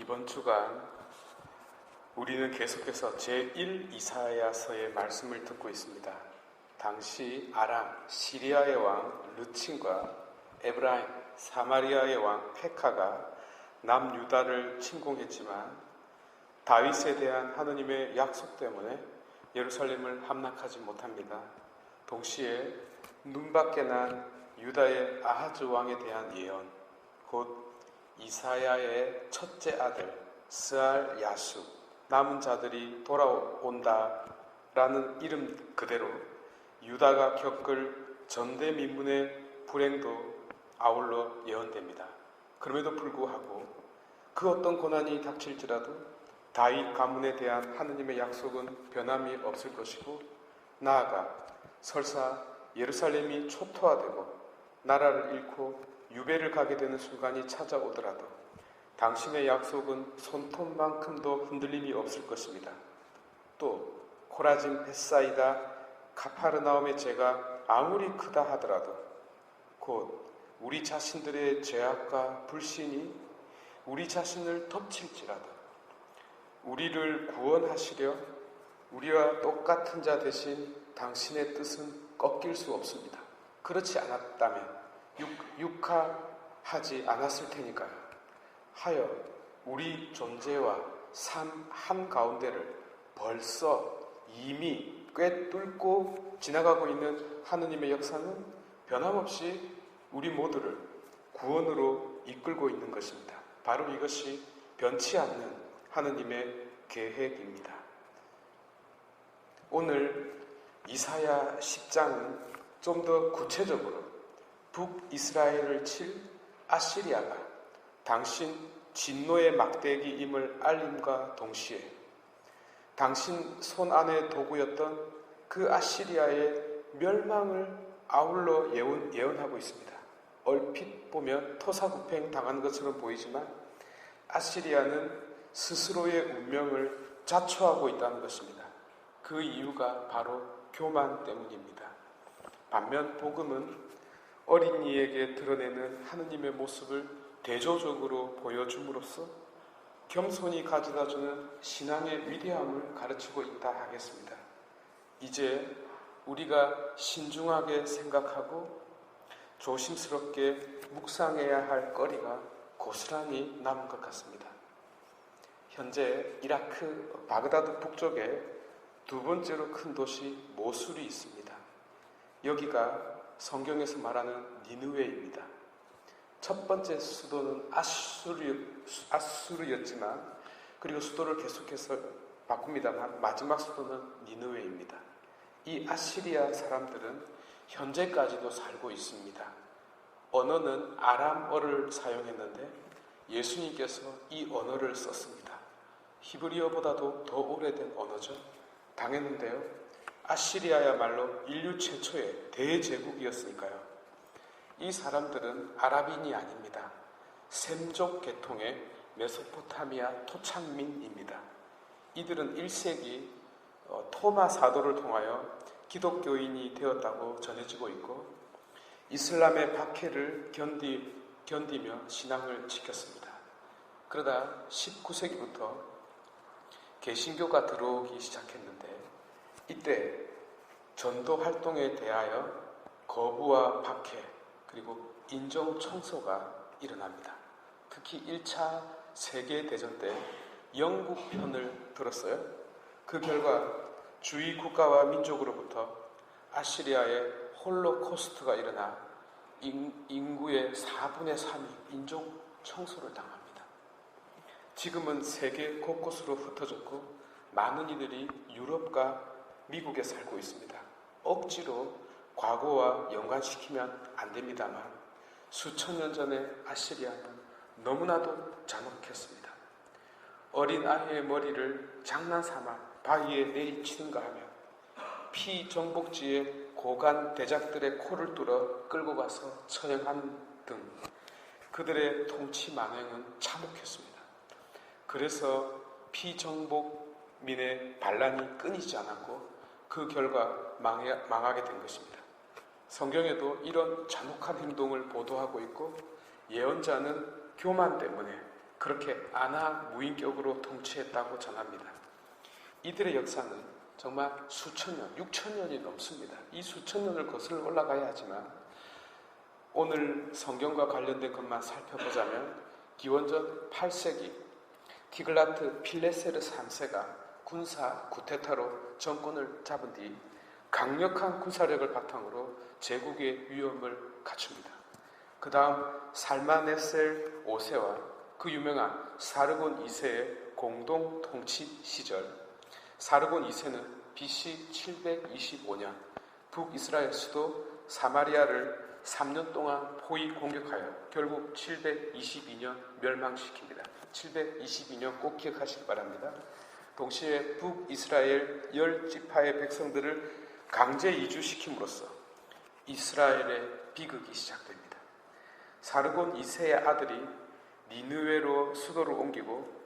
이번 주간 우리는 계속해서 제1 이사야서의 말씀을 듣고 있습니다. 당시 아람, 시리아의 왕 르친과 에브라임, 사마리아의 왕 페카가 남유다를 침공했지만 다윗에 대한 하느님의 약속 때문에 예루살렘을 함락하지 못합니다. 동시에 눈밖에 난 유다의 아하즈 왕에 대한 예언, 곧 이사야의 첫째 아들 스알 야수, 남은 자들이 돌아온다라는 이름 그대로 유다가 겪을 전대미문의 불행도 아울러 예언됩니다. 그럼에도 불구하고 그 어떤 고난이 닥칠지라도 다윗 가문에 대한 하느님의 약속은 변함이 없을 것이고, 나아가 설사 예루살렘이 초토화되고 나라를 잃고 유배를 가게 되는 순간이 찾아오더라도 당신의 약속은 손톱만큼도 흔들림이 없을 것입니다. 또 코라진, 벳사이다, 가파르나움의 죄가 아무리 크다 하더라도 곧 우리 자신들의 죄악과 불신이 우리 자신을 덮칠지라도 우리를 구원하시려 우리와 똑같은 자 대신 당신의 뜻은 꺾일 수 없습니다. 그렇지 않았다면 육하하지 않았을 테니까요. 하여 우리 존재와 삶 한가운데를 벌써 이미 꿰뚫고 지나가고 있는 하느님의 역사는 변함없이 우리 모두를 구원으로 이끌고 있는 것입니다. 바로 이것이 변치 않는 하느님의 계획입니다. 오늘 이사야 10장은 좀 더 구체적으로 북이스라엘을 칠 아시리아가 당신 진노의 막대기임을 알림과 동시에 당신 손 안의 도구였던 그 아시리아의 멸망을 아울러 예언하고 있습니다. 얼핏 보면 토사구팽 당한 것처럼 보이지만 아시리아는 스스로의 운명을 자초하고 있다는 것입니다. 그 이유가 바로 교만 때문입니다. 반면 복음은 어린이에게 드러내는 하느님의 모습을 대조적으로 보여줌으로써 겸손히 가져다주는 신앙의 위대함을 가르치고 있다 하겠습니다. 이제 우리가 신중하게 생각하고 조심스럽게 묵상해야 할 거리가 고스란히 남은 것 같습니다. 현재 이라크 바그다드 북쪽에 두 번째로 큰 도시 모술이 있습니다. 여기가 성경에서 말하는 니느웨입니다. 첫 번째 수도는 아수르였지만 그리고 수도를 계속해서 바꿉니다만 마지막 수도는 니느웨입니다. 이 아시리아 사람들은 현재까지도 살고 있습니다. 언어는 아람어를 사용했는데 예수님께서 이 언어를 썼습니다. 히브리어보다도 더 오래된 언어죠. 당했는데요. 아시리아야말로 인류 최초의 대제국이었으니까요. 이 사람들은 아랍인이 아닙니다. 셈족 계통의 메소포타미아 토착민입니다. 이들은 1세기 토마 사도를 통하여 기독교인이 되었다고 전해지고 있고 이슬람의 박해를 견디며 신앙을 지켰습니다. 그러다 19세기부터 개신교가 들어오기 시작했는데 이때 전도 활동에 대하여 거부와 박해 그리고 인종 청소가 일어납니다. 특히 1차 세계대전 때 영국 편을 들었어요. 그 결과 주위 국가와 민족으로부터 아시리아의 홀로코스트가 일어나 인구의 4분의 3이 인종 청소를 당합니다. 지금은 세계 곳곳으로 흩어졌고 많은 이들이 유럽과 미국에 살고 있습니다. 억지로 과거와 연관시키면 안 됩니다만 수천 년 전의 아시리아는 너무나도 잔혹했습니다. 어린 아이의 머리를 장난삼아 바위에 내리치는가 하며 피정복지의 고관 대작들의 코를 뚫어 끌고 가서 처형한 등 그들의 통치 만행은 참혹했습니다. 그래서 피정복민의 반란이 끊이지 않았고 그 결과 망하게 된 것입니다. 성경에도 이런 잔혹한 행동을 보도하고 있고 예언자는 교만 때문에 그렇게 안하무인격으로 통치했다고 전합니다. 이들의 역사는 정말 수천 년, 6천 년이 넘습니다. 이 수천 년을 거슬러 올라가야 하지만 오늘 성경과 관련된 것만 살펴보자면 기원전 8세기 티글라트 필레세르 3세가 군사 쿠데타로 정권을 잡은 뒤 강력한 군사력을 바탕으로 제국의 위험을 갖춥니다. 그 다음 살마네셀 5세와 그 유명한 사르곤 2세의 공동 통치 시절, 사르곤 2세는 BC 725년 북이스라엘 수도 사마리아를 3년 동안 포위 공격하여 결국 722년 멸망시킵니다. 722년 꼭 기억하시기 바랍니다. 동시에 북이스라엘 10지파의 백성들을 강제 이주시킴으로써 이스라엘의 비극이 시작됩니다. 사르곤 2세의 아들이 니느웨로 수도를 옮기고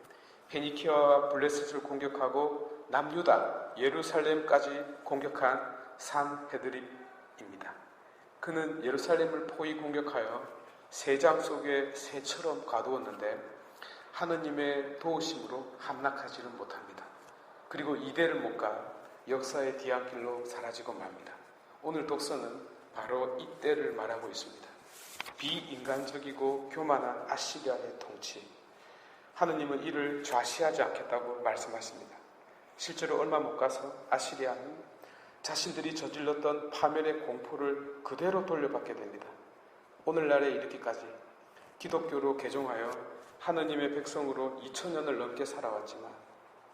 페니키아와 블레셋을 공격하고 남유다 예루살렘까지 공격한 산헤드립입니다. 그는 예루살렘을 포위 공격하여 새장 속에 새처럼 가두었는데 하느님의 도우심으로 함락하지는 못합니다. 그리고 이대를 못 가 역사의 뒤안길로 사라지고 맙니다. 오늘 독서는 바로 이때를 말하고 있습니다. 비인간적이고 교만한 아시리아의 통치. 하느님은 이를 좌시하지 않겠다고 말씀하십니다. 실제로 얼마 못 가서 아시리아는 자신들이 저질렀던 파멸의 공포를 그대로 돌려받게 됩니다. 오늘날에 이르기까지 기독교로 개종하여 하느님의 백성으로 2000년을 넘게 살아왔지만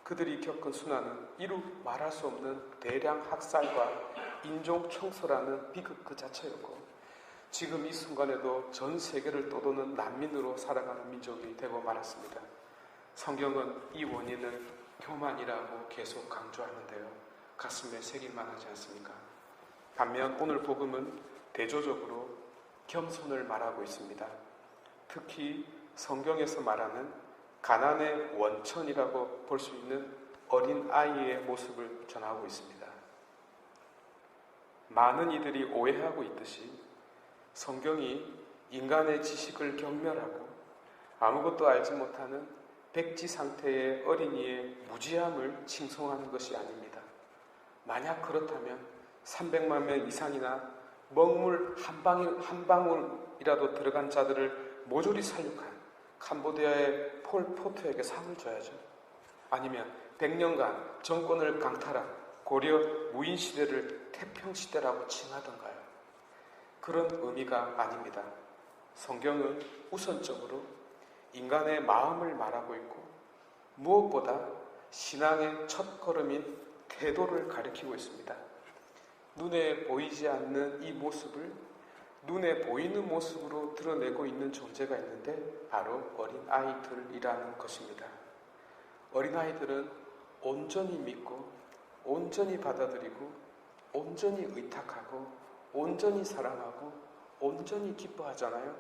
그들이 겪은 순환은 이루 말할 수 없는 대량 학살과 인종 청소라는 비극 그 자체였고 지금 이 순간에도 전 세계를 떠도는 난민으로 살아가는 민족이 되고 말았습니다. 성경은 이 원인을 교만이라고 계속 강조하는데요. 가슴에 새길만 하지 않습니까? 반면 오늘 복음은 대조적으로 겸손을 말하고 있습니다. 특히 성경에서 말하는 가난의 원천이라고 볼 수 있는 어린 아이의 모습을 전하고 있습니다. 많은 이들이 오해하고 있듯이 성경이 인간의 지식을 경멸하고 아무것도 알지 못하는 백지 상태의 어린이의 무지함을 칭송하는 것이 아닙니다. 만약 그렇다면 300만 명 이상이나 먹물 한 방울이라도 들어간 자들을 모조리 살육한 캄보디아의 폴 포트에게 상을 줘야죠. 아니면 100년간 정권을 강탈한 고려 무인시대를 태평시대라고 칭하던가요. 그런 의미가 아닙니다. 성경은 우선적으로 인간의 마음을 말하고 있고 무엇보다 신앙의 첫걸음인 태도를 가리키고 있습니다. 눈에 보이지 않는 이 모습을 눈에 보이는 모습으로 드러내고 있는 존재가 있는데 바로 어린아이들이라는 것입니다. 어린아이들은 온전히 믿고 온전히 받아들이고 온전히 의탁하고 온전히 사랑하고 온전히 기뻐하잖아요.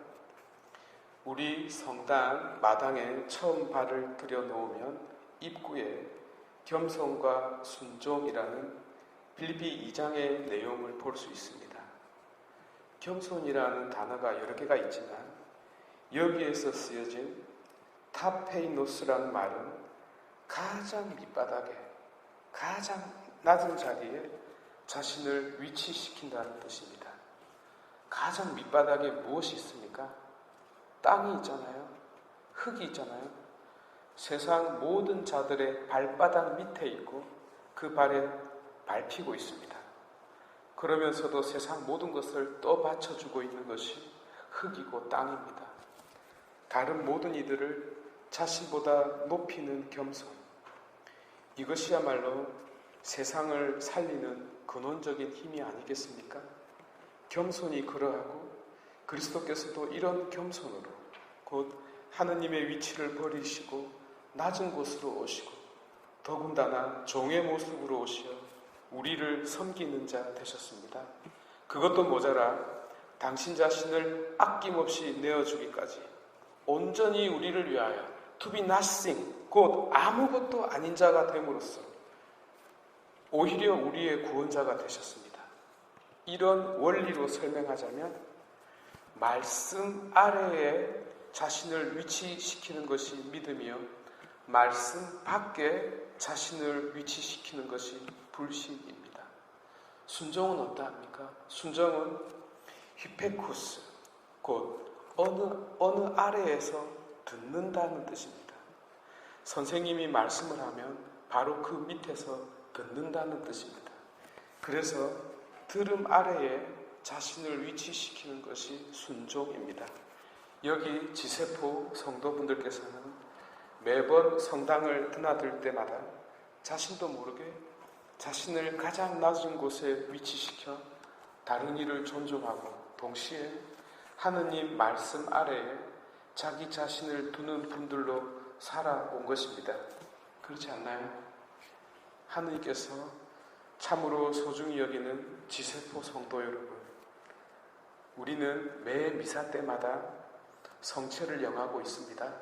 우리 성당 마당에 처음 발을 들여놓으면 입구에 겸손과 순종이라는 빌립비 2장의 내용을 볼 수 있습니다. 겸손이라는 단어가 여러 개가 있지만 여기에서 쓰여진 타페이노스라는 말은 가장 밑바닥에 가장 낮은 자리에 자신을 위치시킨다는 뜻입니다. 가장 밑바닥에 무엇이 있습니까? 땅이 있잖아요. 흙이 있잖아요. 세상 모든 자들의 발바닥 밑에 있고 그 발에 밟히고 있습니다. 그러면서도 세상 모든 것을 떠받쳐주고 있는 것이 흙이고 땅입니다. 다른 모든 이들을 자신보다 높이는 겸손. 이것이야말로 세상을 살리는 근원적인 힘이 아니겠습니까? 겸손이 그러하고 그리스도께서도 이런 겸손으로 곧 하느님의 위치를 버리시고 낮은 곳으로 오시고 더군다나 종의 모습으로 오시어 우리를 섬기는 자 되셨습니다. 그것도 모자라 당신 자신을 아낌없이 내어주기까지 온전히 우리를 위하여 to be nothing, 곧 아무것도 아닌 자가 됨으로써 오히려 우리의 구원자가 되셨습니다. 이런 원리로 설명하자면 말씀 아래에 자신을 위치시키는 것이 믿음이요 말씀 밖에 자신을 위치시키는 것이 불신입니다. 순종은 어떠합니까? 순종은 히페쿠스, 곧 어느 아래에서 듣는다는 뜻입니다. 선생님이 말씀을 하면 바로 그 밑에서 듣는다는 뜻입니다. 그래서 들음 아래에 자신을 위치시키는 것이 순종입니다. 여기 지세포 성도분들께서는 매번 성당을 드나들 때마다 자신도 모르게 자신을 가장 낮은 곳에 위치시켜 다른 이를 존중하고 동시에 하느님 말씀 아래에 자기 자신을 두는 분들로 살아온 것입니다. 그렇지 않나요? 하느님께서 참으로 소중히 여기는 지세포 성도 여러분, 우리는 매 미사 때마다 성체를 영하고 있습니다.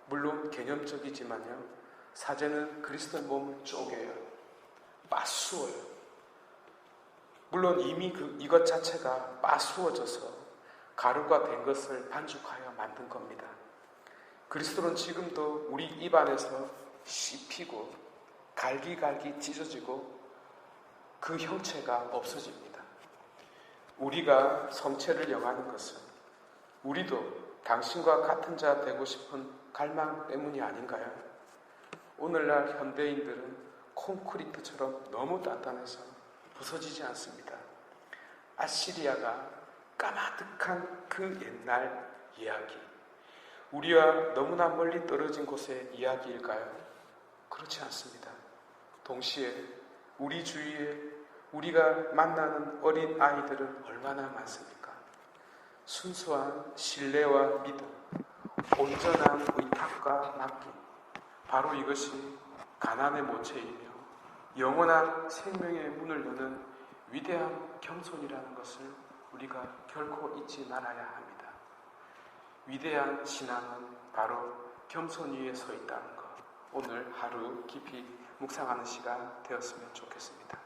물론 개념적이지만요, 사제는 그리스도의 몸을 쪼개요. 빠수어요. 물론 이미 이것 자체가 빠수어져서 가루가 된 것을 반죽하여 만든 겁니다. 그리스도는 지금도 우리 입안에서 씹히고 갈기갈기 찢어지고 그 형체가 없어집니다. 우리가 성체를 영하는 것은 우리도 당신과 같은 자 되고 싶은 갈망 때문이 아닌가요? 오늘날 현대인들은 콘크리트처럼 너무 단단해서 부서지지 않습니다. 아시리아가 까마득한 그 옛날 이야기, 우리와 너무나 멀리 떨어진 곳의 이야기일까요? 그렇지 않습니다. 동시에 우리 주위에 우리가 만나는 어린 아이들은 얼마나 많습니까? 순수한 신뢰와 믿음, 온전한 의탁과 맡김, 바로 이것이 가난의 모체이며 영원한 생명의 문을 여는 위대한 겸손이라는 것을 우리가 결코 잊지 말아야 합니다. 위대한 신앙은 바로 겸손 위에 서 있다는 것, 오늘 하루 깊이 묵상하는 시간 되었으면 좋겠습니다.